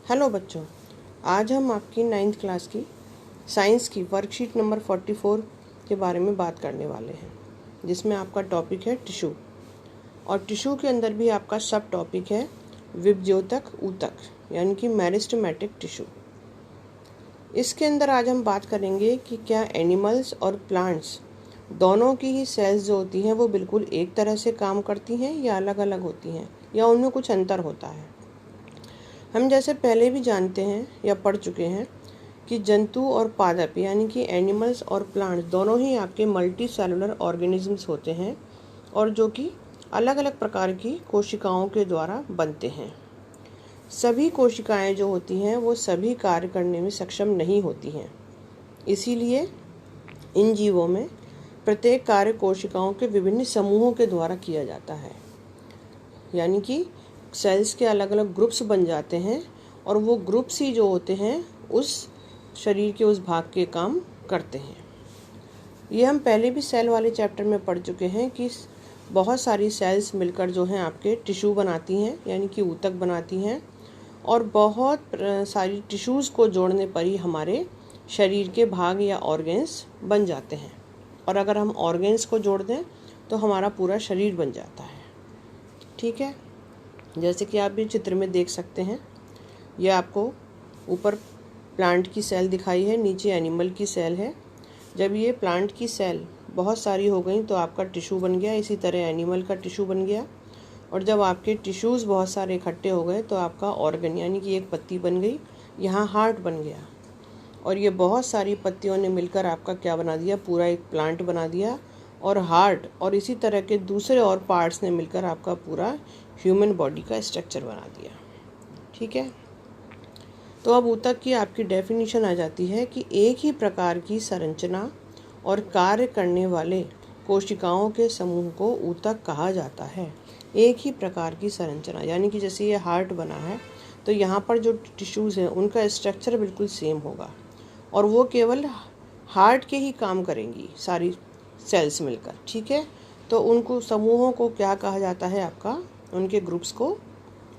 Hello बच्चों, आज हम आपकी 9th क्लास की साइंस की वर्कशीट नंबर 44 के बारे में बात करने वाले हैं, जिसमें आपका टॉपिक है टिश्यू। और टिश्यू के अंदर भी आपका सब टॉपिक है विभज्योतक ऊतक, यानी कि मेरिस्टेमेटिक टिश्यू। इसके अंदर आज हम बात करेंगे कि क्या एनिमल्स और प्लांट्स दोनों की ही सेल्स जो होती हैं वो बिल्कुल एक तरह से काम करती हैं या अलग अलग होती हैं, या उनमें कुछ अंतर होता है। हम जैसे पहले भी जानते हैं या पढ़ चुके हैं कि जंतु और पादप यानी कि एनिमल्स और प्लांट्स दोनों ही आपके मल्टी सेलुलर ऑर्गेनिजम्स होते हैं, और जो कि अलग अलग प्रकार की कोशिकाओं के द्वारा बनते हैं। सभी कोशिकाएं जो होती हैं वो सभी कार्य करने में सक्षम नहीं होती हैं, इसीलिए इन जीवों में प्रत्येक कार्य कोशिकाओं के विभिन्न समूहों के द्वारा किया जाता है, यानी कि सेल्स के अलग अलग ग्रुप्स बन जाते हैं, और वो ग्रुप्स ही जो होते हैं उस शरीर के उस भाग के काम करते हैं। ये हम पहले भी सेल वाले चैप्टर में पढ़ चुके हैं कि बहुत सारी सेल्स मिलकर जो हैं आपके टिश्यू बनाती हैं, यानी कि ऊतक बनाती हैं, और बहुत सारी टिश्यूज़ को जोड़ने पर ही हमारे शरीर के भाग या ऑर्गेन्स बन जाते हैं। और अगर हम ऑर्गेन्स को जोड़ दें तो हमारा पूरा शरीर बन जाता है। ठीक है, जैसे कि आप भी चित्र में देख सकते हैं, यह आपको ऊपर प्लांट की सेल दिखाई है, नीचे एनिमल की सेल है। जब ये प्लांट की सेल बहुत सारी हो गई तो आपका टिश्यू बन गया, इसी तरह एनिमल का टिश्यू बन गया। और जब आपके टिश्यूज़ बहुत सारे इकट्ठे हो गए तो आपका ऑर्गन यानी कि एक पत्ती बन गई, यहाँ हार्ट बन गया। और ये बहुत सारी पत्तियों ने मिलकर आपका क्या बना दिया, पूरा एक प्लांट बना दिया। और हार्ट और इसी तरह के दूसरे और पार्ट्स ने मिलकर आपका पूरा ह्यूमन बॉडी का स्ट्रक्चर बना दिया। ठीक है, तो अब ऊतक की आपकी डेफिनेशन आ जाती है कि एक ही प्रकार की संरचना और कार्य करने वाले कोशिकाओं के समूह को ऊतक कहा जाता है। एक ही प्रकार की संरचना, यानी कि जैसे ये हार्ट बना है तो यहाँ पर जो टिश्यूज़ हैं उनका स्ट्रक्चर बिल्कुल सेम होगा, और वो केवल हार्ट के ही काम करेंगी सारी सेल्स मिलकर। ठीक है, तो उनको समूहों को क्या कहा जाता है, आपका उनके ग्रुप्स को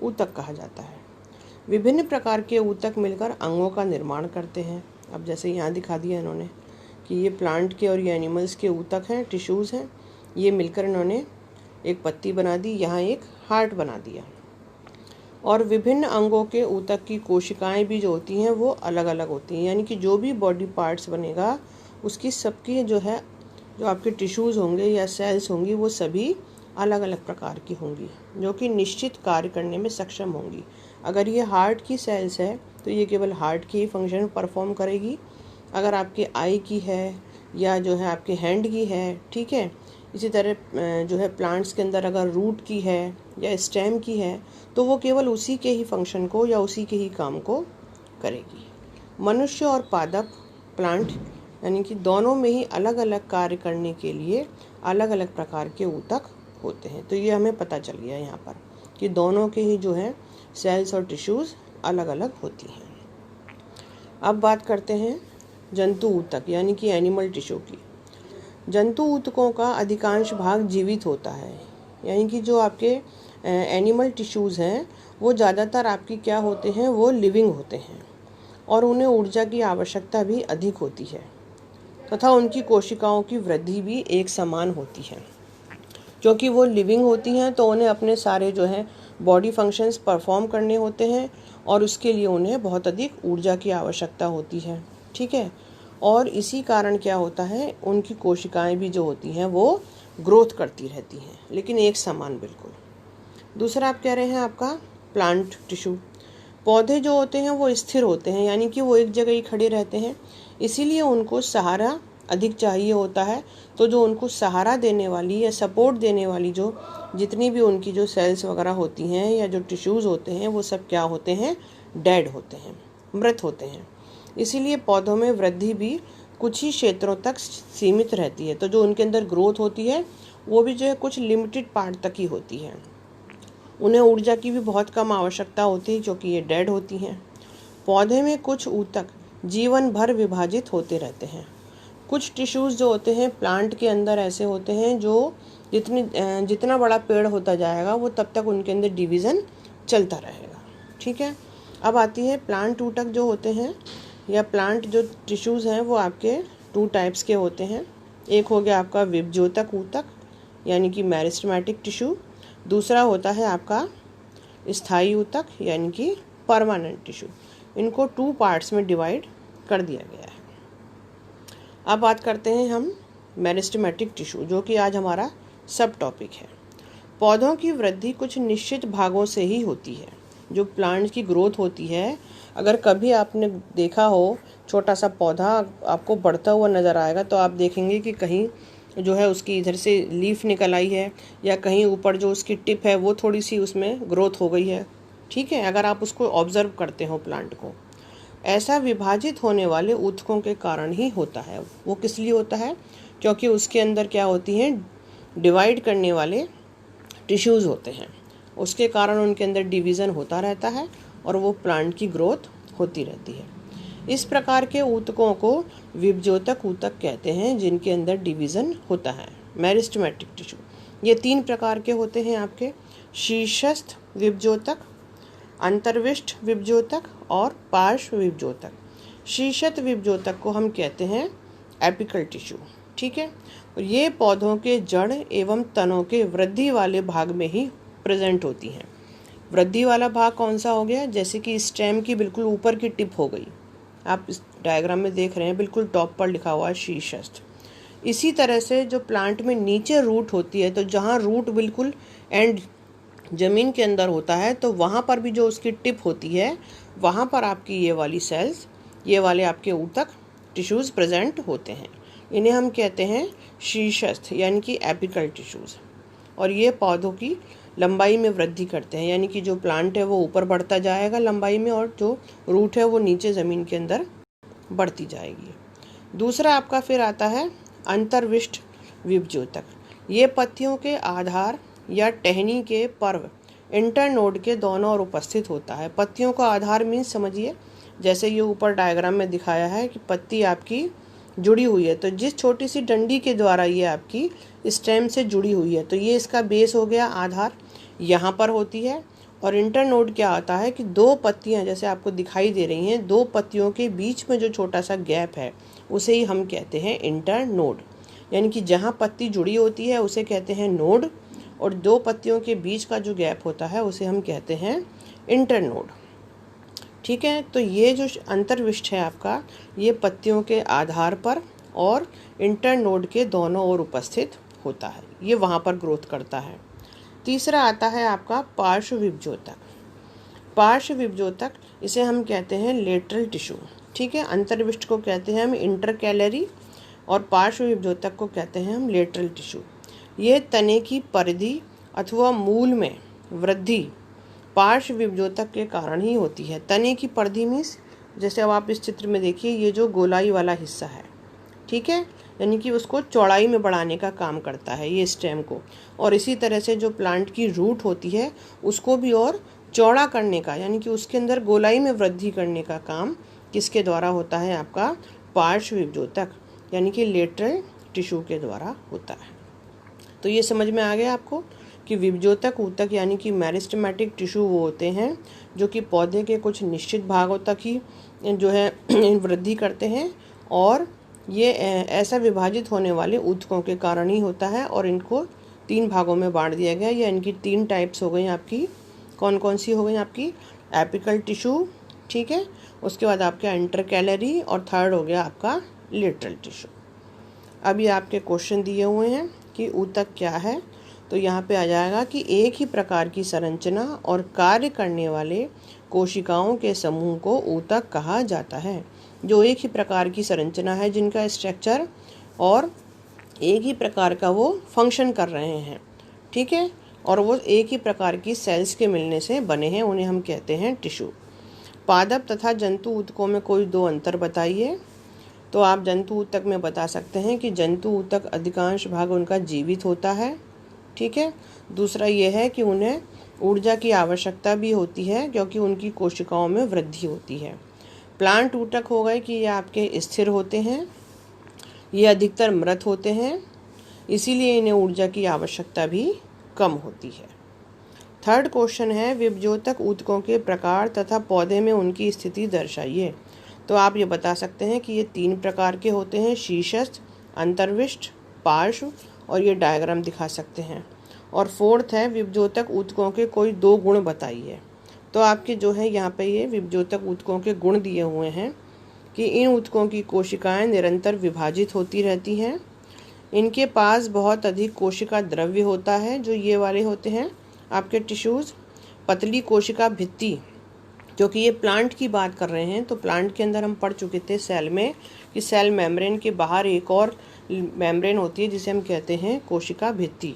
ऊतक कहा जाता है। विभिन्न प्रकार के ऊतक मिलकर अंगों का निर्माण करते हैं। अब जैसे यहाँ दिखा दिया इन्होंने कि ये प्लांट के और ये एनिमल्स के ऊतक हैं, टिश्यूज़ हैं, ये मिलकर इन्होंने एक पत्ती बना दी, यहाँ एक हार्ट बना दिया। और विभिन्न अंगों के ऊतक की कोशिकाएं भी जो होती हैं वो अलग अलग होती हैं, यानी कि जो भी बॉडी पार्ट्स बनेगा उसकी सबकी जो है, जो आपके टिश्यूज़ होंगे या सेल्स होंगी, वो सभी अलग अलग प्रकार की होंगी, जो कि निश्चित कार्य करने में सक्षम होंगी। अगर ये हार्ट की सेल्स है तो ये केवल हार्ट की ही फंक्शन परफॉर्म करेगी। अगर आपके आई की है या जो है आपके हैंड की है, ठीक है, इसी तरह जो है प्लांट्स के अंदर अगर रूट की है या स्टेम की है तो वो केवल उसी के ही फंक्शन को या उसी के ही काम को करेगी। मनुष्य और पादप प्लांट यानी कि दोनों में ही अलग अलग कार्य करने के लिए अलग अलग प्रकार के ऊतक होते हैं। तो ये हमें पता चल गया यहाँ पर कि दोनों के ही जो है सेल्स और टिश्यूज़ अलग अलग होती हैं। अब बात करते हैं जंतु ऊतक यानी कि एनिमल टिश्यू की। जंतु ऊतकों का अधिकांश भाग जीवित होता है, यानी कि जो आपके एनिमल टिश्यूज़ हैं वो ज़्यादातर आपकी क्या होते हैं, वो लिविंग होते हैं, और उन्हें ऊर्जा की आवश्यकता भी अधिक होती है तथा उनकी कोशिकाओं की वृद्धि भी एक समान होती है। क्योंकि वो लिविंग होती हैं तो उन्हें अपने सारे जो है बॉडी फंक्शंस परफॉर्म करने होते हैं, और उसके लिए उन्हें बहुत अधिक ऊर्जा की आवश्यकता होती है। ठीक है, और इसी कारण क्या होता है, उनकी कोशिकाएं भी जो होती हैं वो ग्रोथ करती रहती हैं, लेकिन एक समान बिल्कुल। दूसरा आप कह रहे हैं आपका प्लांट टिश्यू। पौधे जो होते हैं वो स्थिर होते हैं, यानी कि वो एक जगह ही खड़े रहते हैं, इसीलिए उनको सहारा अधिक चाहिए होता है। तो जो उनको सहारा देने वाली या सपोर्ट देने वाली जो जितनी भी उनकी जो सेल्स वगैरह होती हैं या जो टिश्यूज़ होते हैं वो सब क्या होते हैं, डेड होते हैं, मृत होते हैं। इसीलिए पौधों में वृद्धि भी कुछ ही क्षेत्रों तक सीमित रहती है। तो जो उनके अंदर ग्रोथ होती है वो भी जो है कुछ लिमिटेड पार्ट तक ही होती है। उन्हें ऊर्जा की भी बहुत कम आवश्यकता होती है क्योंकि ये डेड होती हैं। पौधे में कुछ ऊतक जीवन भर विभाजित होते रहते हैं। कुछ टिश्यूज़ जो होते हैं प्लांट के अंदर ऐसे होते हैं जो जितना बड़ा पेड़ होता जाएगा वो तब तक उनके अंदर डिवीज़न चलता रहेगा। ठीक है, अब आती है प्लांट ऊतक जो होते हैं या प्लांट जो टिश्यूज़ हैं वो आपके 2 टाइप्स के होते हैं। एक हो गया आपका विभज्योतक ऊतक यानी कि मेरिस्टेमेटिक टिश्यू, दूसरा होता है आपका स्थायी ऊतक यानी कि परमानेंट टिश्यू। इनको 2 पार्ट्स में डिवाइड कर दिया गया है। अब बात करते हैं हम मेरिस्टेमेटिक टिश्यू, जो कि आज हमारा सब टॉपिक है। पौधों की वृद्धि कुछ निश्चित भागों से ही होती है। जो प्लांट की ग्रोथ होती है, अगर कभी आपने देखा हो छोटा सा पौधा आपको बढ़ता हुआ नज़र आएगा तो आप देखेंगे कि कहीं जो है उसकी इधर से लीफ निकल आई है या कहीं ऊपर जो उसकी टिप है वो थोड़ी सी उसमें ग्रोथ हो गई है। ठीक है, अगर आप उसको ऑब्जर्व करते हो प्लांट को, ऐसा विभाजित होने वाले ऊतकों के कारण ही होता है। वो किस लिए होता है? क्योंकि उसके अंदर क्या होती हैं, डिवाइड करने वाले टिश्यूज़ होते हैं, उसके कारण उनके अंदर डिवीज़न होता रहता है और वो प्लांट की ग्रोथ होती रहती है। इस प्रकार के ऊतकों को विभज्योतक ऊतक कहते हैं, जिनके अंदर डिवीज़न होता है। मेरिस्टेमेटिक टिश्यू ये 3 प्रकार के होते हैं आपके: शीर्षस्थ विभज्योतक, अंतर्विष्ट विभज्योतक और पार्श्व विभज्योतक। शीर्षस्थ विभज्योतक को हम कहते हैं एपिकल टिश्यू। ठीक है, और ये पौधों के जड़ एवं तनों के वृद्धि वाले भाग में ही प्रेजेंट होती हैं। वृद्धि वाला भाग कौन सा हो गया? जैसे कि स्टेम की बिल्कुल ऊपर की टिप हो गई, आप इस डायग्राम में देख रहे हैं, बिल्कुल टॉप पर लिखा हुआ है शीर्षस्थ। इसी तरह से जो प्लांट में नीचे रूट होती है, तो जहाँ रूट बिल्कुल एंड ज़मीन के अंदर होता है, तो वहाँ पर भी जो उसकी टिप होती है, वहाँ पर आपकी ये वाली सेल्स, ये वाले आपके ऊतक टिश्यूज़ प्रेजेंट होते हैं। इन्हें हम कहते हैं शीर्षस्थ यानी कि एपिकल टिश्यूज़। और ये पौधों की लंबाई में वृद्धि करते हैं, यानी कि जो प्लांट है वो ऊपर बढ़ता जाएगा लंबाई में और जो रूट है वो नीचे ज़मीन के अंदर बढ़ती जाएगी। दूसरा आपका फिर आता है अंतर्विष्ट विभज्योतक। ये पत्तियों के आधार या टहनी के पर्व इंटरनोड के दोनों ओर उपस्थित होता है। पत्तियों का आधार मीन्स समझिए, जैसे ये ऊपर डायग्राम में दिखाया है कि पत्ती आपकी जुड़ी हुई है, तो जिस छोटी सी डंडी के द्वारा ये आपकी स्टेम से जुड़ी हुई है, तो ये इसका बेस हो गया, आधार यहाँ पर होती है। और इंटरनोड क्या होता है कि 2 पत्तियाँ जैसे आपको दिखाई दे रही हैं, 2 पत्तियों के बीच में जो छोटा सा गैप है उसे ही हम कहते हैं इंटरनोड। यानी कि जहाँ पत्ती जुड़ी होती है उसे कहते हैं नोड, और 2 पत्तियों के बीच का जो गैप होता है उसे हम कहते हैं इंटरनोड। ठीक है, तो ये जो अंतर्विष्ट है आपका, ये पत्तियों के आधार पर और इंटरनोड के दोनों ओर उपस्थित होता है, ये वहाँ पर ग्रोथ करता है। तीसरा आता है आपका पार्श्व विभज्योतक। पार्श्व विभज्योतक इसे हम कहते हैं लेटरल टिश्यू। ठीक है, अंतर्विष्ट को कहते हैं हम इंटरकैलरी और पार्श्व विभज्योतक को कहते हैं हम लेटरल टिश्यू। ये तने की परिधि अथवा मूल में वृद्धि पार्श्व विभज्योतक के कारण ही होती है। तने की परिधि मीन्स जैसे अब आप इस चित्र में देखिए, ये जो गोलाई वाला हिस्सा है, ठीक है, यानी कि उसको चौड़ाई में बढ़ाने का काम करता है ये स्टेम को। और इसी तरह से जो प्लांट की रूट होती है उसको भी और चौड़ा करने का, यानी कि उसके अंदर गोलाई में वृद्धि करने का काम किसके द्वारा होता है? आपका पार्श्व विभज्योतक यानी कि लेटरल टिश्यू के द्वारा होता है। तो ये समझ में आ गया आपको कि विभज्योतक ऊतक यानी कि मेरिस्टेमेटिक टिश्यू वो होते हैं जो कि पौधे के कुछ निश्चित भागों तक ही जो है वृद्धि करते हैं, और ये ऐसा विभाजित होने वाले ऊतकों के कारण ही होता है। और इनको 3 भागों में बांट दिया गया, या इनकी 3 टाइप्स हो गई आपकी। कौन कौन सी हो गई आपकी? एपिकल टिश्यू, ठीक है, उसके बाद आपका इंटरकैलरी, और थर्ड हो गया आपका लेटरल टिश्यू। अभी आपके क्वेश्चन दिए हुए हैं कि ऊतक क्या है, तो यहाँ पे आ जाएगा कि एक ही प्रकार की संरचना और कार्य करने वाले कोशिकाओं के समूह को ऊतक कहा जाता है। जो एक ही प्रकार की संरचना है, जिनका स्ट्रक्चर और एक ही प्रकार का वो फंक्शन कर रहे हैं, ठीक है, और वो एक ही प्रकार की सेल्स के मिलने से बने हैं, उन्हें हम कहते हैं टिश्यू। पादप तथा जंतु ऊतकों में कोई 2 अंतर बताइए। तो आप जंतु ऊतक में बता सकते हैं कि जंतु ऊतक अधिकांश भाग उनका जीवित होता है, ठीक है। दूसरा ये है कि उन्हें ऊर्जा की आवश्यकता भी होती है क्योंकि उनकी कोशिकाओं में वृद्धि होती है। प्लांट ऊतक हो गए कि ये आपके स्थिर होते हैं, ये अधिकतर मृत होते हैं, इसीलिए इन्हें ऊर्जा की आवश्यकता भी कम होती है। थर्ड क्वेश्चन है विभज्योतक ऊतकों के प्रकार तथा पौधे में उनकी स्थिति दर्शाइए। तो आप ये बता सकते हैं कि ये 3 प्रकार के होते हैं, शीर्षस्थ, अंतर्विष्ट, पार्श्व, और ये डायग्राम दिखा सकते हैं। और फोर्थ है विभज्योतक ऊतकों के कोई 2 गुण बताइए। तो आपके जो है यहाँ पे ये विभज्योतक ऊतकों के गुण दिए हुए हैं कि इन ऊतकों की कोशिकाएं निरंतर विभाजित होती रहती हैं, इनके पास बहुत अधिक कोशिका द्रव्य होता है, जो ये वाले होते हैं आपके टिश्यूज़, पतली कोशिका भित्ति, क्योंकि ये प्लांट की बात कर रहे हैं तो प्लांट के अंदर हम पढ़ चुके थे सेल में कि सेल मेम्ब्रेन के बाहर एक और मेम्ब्रेन होती है जिसे हम कहते हैं कोशिका भित्ति।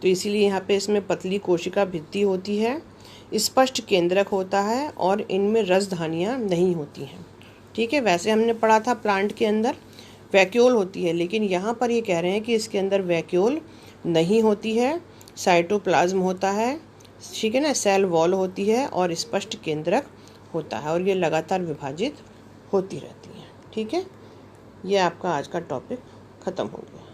तो इसीलिए यहाँ पे इसमें पतली कोशिका भित्ति होती है, स्पष्ट केंद्रक होता है और इनमें रसधानियाँ नहीं होती हैं। ठीक है, वैसे हमने पढ़ा था प्लांट के अंदर वैक्यूल होती है, लेकिन यहाँ पर ये कह रहे हैं कि इसके अंदर वैक्यूल नहीं होती है, साइटोप्लाज्म होता है, ठीक है ना, सेल वॉल होती है और स्पष्ट केंद्रक होता है और ये लगातार विभाजित होती रहती है। ठीक है, ये आपका आज का टॉपिक ख़त्म हो गया।